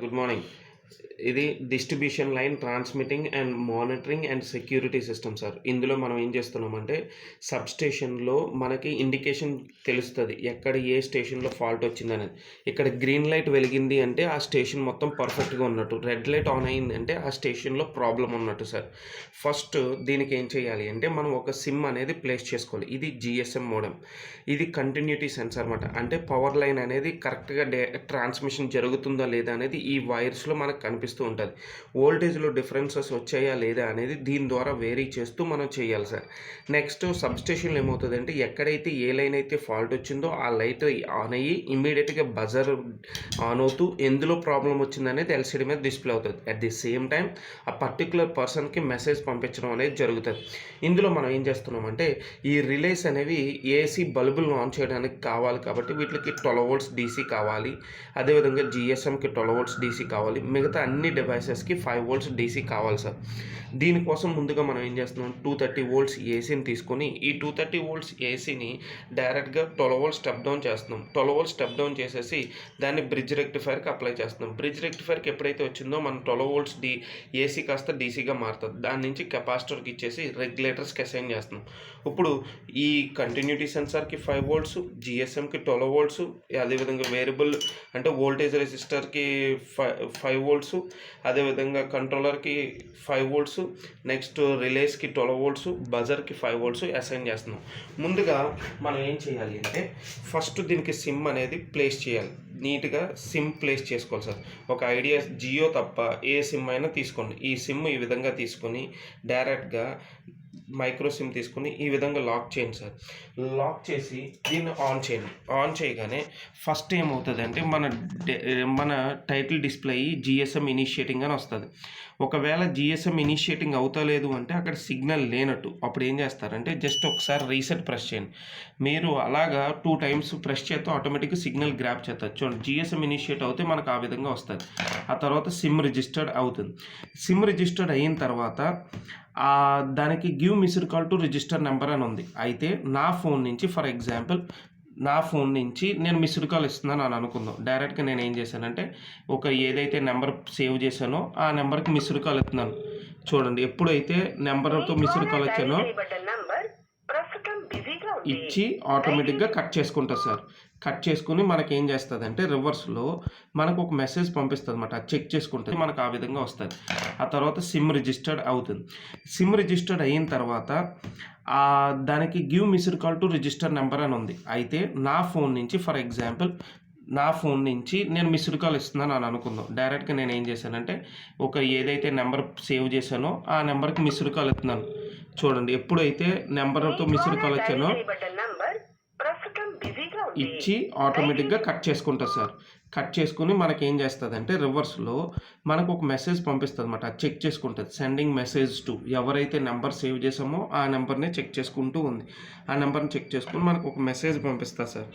Good morning. ఇది distribution line transmitting and monitoring and security system sir. ఇందులో మనం ఏం చేస్తున్నామంటే సబ్‌స్టేషన్‌లో మనకి ఇండికేషన్ తెలుస్తది. ఎక్కడ ఏ స్టేషన్‌లో ఫాల్ట్ వచ్చిందనేది. ఇక్కడ గ్రీన్ లైట్ వెలిగింది అంటే ఆ స్టేషన్ మొత్తం పర్ఫెక్ట్‌గా ఉన్నట్టు. రెడ్ లైట్ ఆన్ అయిందంటే ఆ స్టేషన్‌లో ప్రాబ్లమ్ ఉన్నట్టు సార్. ఫస్ట్ దీనికి ఏం చేయాలి అంటే మనం ఒక సిమ్ అనేది ప్లేస్ చేసుకోవాలి. ఇది జీఎస్ఎం మోడెమ్. ఇది కంటిన్యూటీ సెన్సార్ అన్నమాట. అంటే పవర్ లైన్ అనేది కరెక్ట్‌గా ట్రాన్స్మిషన్ జరుగుతుందా లేదా అనేది ఈ వైర్స్‌లో మనకు కనిపిస్తూ ఉంటది. వోల్టేజ్‌లో డిఫరెన్సెస్ వచ్చాయా లేదా అనేది దీని ద్వారా వేరీ చేస్తూ మనం చేయాలి సార్. నెక్స్ట్ సబ్‌స్టేషన్‌లో ఏమవుతదంటే ఎక్కడైతే ఏ లైన్ అయితే ఫాల్ట్ వచ్చిందో ఆ లైట్ ఆన్ అయ్యి ఇమ్మీడియేట్‌గా బజర్ ఆన్ అవుతూ ఎందులో ప్రాబ్లమ్ వచ్చిందనేది ఎల్‌సీడీ మీద డిస్‌ప్లే అవుతది. అట్ ది సేమ్ టైమ్ ఆ పర్టిక్యులర్ పర్సన్‌కి మెసేజ్ పంపించడం అనేది జరుగుతది. ఇందులో మనం ఏం చేస్తున్నామంటే ఈ రిలేస్ అనేవి ఏసీ బల్బులను ఆన్ చేయడానికి కావాలి కాబట్టి వీటికి 12 వోల్ట్స్ డీసీ కావాలి. అదేవిధంగా జీఎస్ఎంకి 12 వోల్ట్స్ డీసీ కావాలి. మిగతా అన్ని డివైసెస్‌కి 5 వోల్ట్స్ డీసీ కావాలి సార్. దీనికోసం ముందుగా మనం ఏం చేస్తున్నాం 230 వోల్ట్స్ ఏసీని తీసుకొని ఈ 230 వోల్ట్స్ ఏసీని డైరెక్ట్‌గా 12 వోల్ట్స్ స్టెప్ డౌన్ చేస్తున్నాం. 12 వోల్ట్స్ స్టెప్ డౌన్ చేసేసి దాన్ని బ్రిడ్జ్ రెక్టిఫైర్‌కి అప్లై చేస్తున్నాం. బ్రిడ్జ్ రెక్టిఫైర్‌కి ఎప్పుడైతే వచ్చిందో మన 12 వోల్ట్స్ ఏసీ కాస్త డీసీగా మారుతుంది. దాని నుంచి కెపాసిటర్‌కి ఇచ్చేసి రెగ్యులేటర్స్‌కి అసైన్ చేస్తున్నాం. ఇప్పుడు ఈ కంటిన్యూటీ సెన్సార్‌కి 5 వోల్ట్స్, జీఎస్ఎంకి 12 వోల్ట్స్, అదేవిధంగా వేరియబుల్ అంటే వోల్టేజ్ రెసిస్టర్‌కి 5 వోల్ట్స్, అదేవిధంగా కంట్రోలర్‌కి 5 వోల్ట్స్, నెక్స్ట్ రిలేస్‌కి 12 వోల్ట్స్, బజర్‌కి 5 వోల్ట్స్ అసైన్ చేస్తున్నాం. ముందుగా మనం ఏం చేయాలి అంటే ఫస్ట్ దీనికి సిమ్ అనేది ప్లేస్ చేయాలి. నీట్‌గా సిమ్ ప్లేస్ చేసుకోవాలి సార్. ఒక ఐడియా జియో తప్ప ఏ సిమ్ అయినా తీసుకోండి. ఈ సిమ్ ఈ విధంగా తీసుకొని డైరెక్ట్‌గా మైక్రో సిమ్ తీసుకొని ఈ విధంగా లాక్ చేయండి సార్. లాక్ చేసి దీన్ని ఆన్ చేయండి. ఆన్ చేయగానే ఫస్ట్ ఏమవుతుందంటే మన టైటిల్ డిస్ప్లే జీఎస్ఎం ఇనిషియేటింగ్ అని వస్తుంది. ఒకవేళ జీఎస్ఎం ఇనిషియేటింగ్ అవుతలేదు అంటే అక్కడ సిగ్నల్ లేనట్టు. అప్పుడు ఏం చేస్తారంటే జస్ట్ ఒకసారి రీసెట్ ప్రెస్ చేయండి. మీరు అలాగా 2 టైమ్స్ ప్రెస్ చేస్తే ఆటోమేటిక్గా సిగ్నల్ గ్రాప్ చేస్తారు. చూడండి జీఎస్ఎం ఇనిషియేట్ అవుతే మనకు ఆ విధంగా వస్తుంది. ఆ తర్వాత సిమ్ రిజిస్టర్డ్ అవుతుంది. సిమ్ రిజిస్టర్డ్ అయిన తర్వాత దానికి give missed call to register number అని ఉంది. అయితే నా ఫోన్ నుంచి ఫర్ ఎగ్జాంపుల్ నేను మిస్డ్ కాల్ ఇస్తున్నాను అని అనుకుందాం. డైరెక్ట్గా నేను ఏం చేశానంటే ఏదైతే నెంబర్ సేవ్ చేశానో ఆ నెంబర్కి మిస్డ్ కాల్ ఇస్తున్నాను. చూడండి ఎప్పుడైతే నెంబర్తో మిస్డ్ కాల్ వచ్చానో ఇచ్చి ఆటోమేటిక్గా కట్ చేసుకుంటుంది సార్. కట్ చేసుకుని మనకి ఏం చేస్తుంది అంటే రివర్స్లో మనకు ఒక మెసేజ్ పంపిస్తుంది అనమాట. చెక్ చేసుకుంటుంది, మనకు ఆ విధంగా వస్తుంది. ఆ తర్వాత సిమ్ రిజిస్టర్డ్ అవుతుంది. సిమ్ రిజిస్టర్డ్ అయిన తర్వాత దానికి give missed call to register number అని ఉంది. అయితే నా ఫోన్ నుంచి ఫర్ ఎగ్జాంపుల్ నేను మిస్డ్ కాల్ ఇస్తున్నాను అని అనుకుందాం. డైరెక్ట్గా నేను ఏం చేశానంటే ఏదైతే నెంబర్ సేవ్ చేశానో ఆ నెంబర్కి మిస్డ్ కాల్ ఇస్తున్నాను. చూడండి ఎప్పుడైతే నెంబర్తో మిస్డ్ కాల్ వచ్చానో ఇచ్చి ఆటోమేటిక్గా కట్ చేసుకుంటుంది సార్. కట్ చేసుకుని మనకి ఏం చేస్తుంది అంటే రివర్స్లో మనకు ఒక మెసేజ్ పంపిస్తుంది అనమాట. చెక్ చేసుకుంటుంది. సెండింగ్ మెసేజ్ టు ఎవరైతే నెంబర్ సేవ్ చేసామో ఆ నెంబర్ని చెక్ చేసుకుంటూ ఉంది. ఆ నెంబర్ని చెక్ చేసుకుని మనకు ఒక మెసేజ్ పంపిస్తుంది సార్.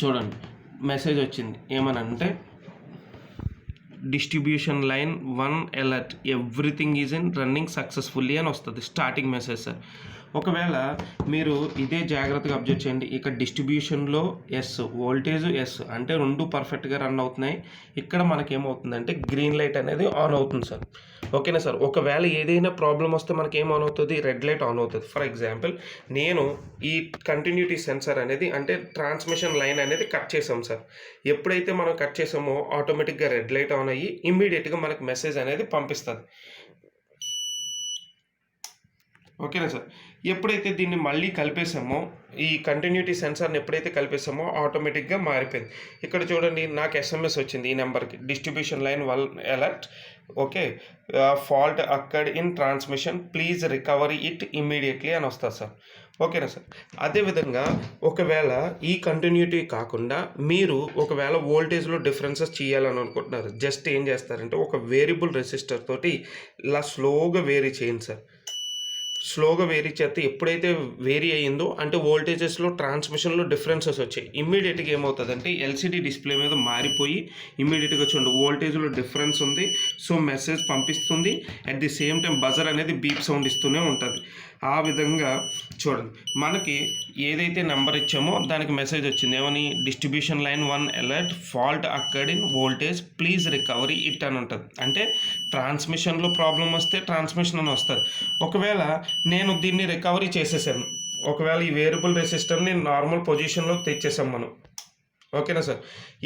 చూడండి మెసేజ్ వచ్చింది. ఏమనంటే distribution line 1 alert everything is in running successfully అని వస్తుంది స్టార్టింగ్ మెసేజ్ సార్. ఒకవేళ మీరు ఇదే జాగ్రత్తగా అబ్జర్వ్ చేయండి. ఇక్కడ డిస్ట్రిబ్యూషన్లో ఎస్, వోల్టేజ్ ఎస్ అంటే 2 పర్ఫెక్ట్గా రన్ అవుతున్నాయి. ఇక్కడ మనకేమవుతుందంటే గ్రీన్ లైట్ అనేది ఆన్ అవుతుంది సార్. ఓకేనా సార్. ఒకవేళ ఏదైనా ప్రాబ్లం వస్తే మనకి ఏం ఆన్ అవుతుంది, రెడ్ లైట్ ఆన్ అవుతుంది. ఫర్ ఎగ్జాంపుల్ నేను ఈ కంటిన్యూటీ సెన్సార్ అనేది అంటే ట్రాన్స్మిషన్ లైన్ అనేది కట్ చేసాం సార్. ఎప్పుడైతే మనం కట్ చేసామో ఆటోమేటిక్గా రెడ్ లైట్ ఆన్ అయ్యి ఇమ్మీడియట్గా మనకు మెసేజ్ అనేది పంపిస్తుంది. ఓకేనా సార్. ఎప్పుడైతే దీన్ని మళ్ళీ కలిపేసామో ఈ కంటిన్యూటీ సెన్సార్ని ఎప్పుడైతే కలిపేసామో ఆటోమేటిక్గా మారిపోయింది. ఇక్కడ చూడండి నాకు ఎస్ఎంఎస్ వచ్చింది ఈ నెంబర్కి distribution line 1 alert okay fault occurred in transmission please recovery it immediately అని వస్తుంది సార్. ఓకేనా సార్. అదేవిధంగా ఒకవేళ ఈ కంటిన్యూటీ కాకుండా మీరు ఒకవేళ వోల్టేజ్లో డిఫరెన్సెస్ చేయాలని అనుకుంటున్నారు, జస్ట్ ఏం చేస్తారంటే ఒక వేరియబుల్ రెసిస్టర్ తోటి ఇలా స్లోగా వేరీ చేయండి సార్. స్లోగా వేరీ చేస్తే ఎప్పుడైతే వేరీ అయ్యిందో అంటే వోల్టేజెస్లో ట్రాన్స్మిషన్లో డిఫరెన్సెస్ వచ్చాయి. ఇమ్మీడియట్గా ఏమవుతుందంటే ఎల్సిడి డిస్ప్లే మీద మారిపోయి ఇమ్మీడియట్గా చూడండి వోల్టేజ్లో డిఫరెన్స్ ఉంది. సో మెసేజ్ పంపిస్తుంది. At the same time buzzer అనేది బీప్ సౌండ్ ఇస్తూనే ఉంటుంది. ఆ విధంగా చూడండి, మనకి ఏదైతే నెంబర్ ఇచ్చామో దానికి మెసేజ్ వచ్చింది ఏమని, distribution line 1 alert fault occurred in voltage please recovery it అని ఉంటుంది. అంటే ట్రాన్స్మిషన్లో ప్రాబ్లం వస్తే ట్రాన్స్మిషన్ అని వస్తుంది. ఒకవేళ నేను దీన్ని రికవరీ చేసేసాను, ఒకవేళ ఈ వేరియబుల్ రెసిస్టర్ని నార్మల్ పొజిషన్లోకి తెచ్చేసాం మనం, ఓకేనా సార్.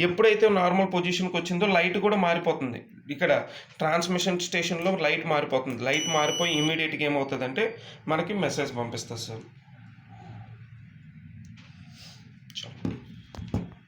ఎప్పుడైతే నార్మల్ పొజిషన్కి వచ్చిందో లైట్ కూడా మారిపోతుంది. ఇక్కడ ట్రాన్స్మిషన్ స్టేషన్లో లైట్ మారిపోతుంది. లైట్ మారిపోయి ఇమీడియట్గా ఏమవుతుందంటే మనకి మెసేజ్ పంపిస్తుంది సార్.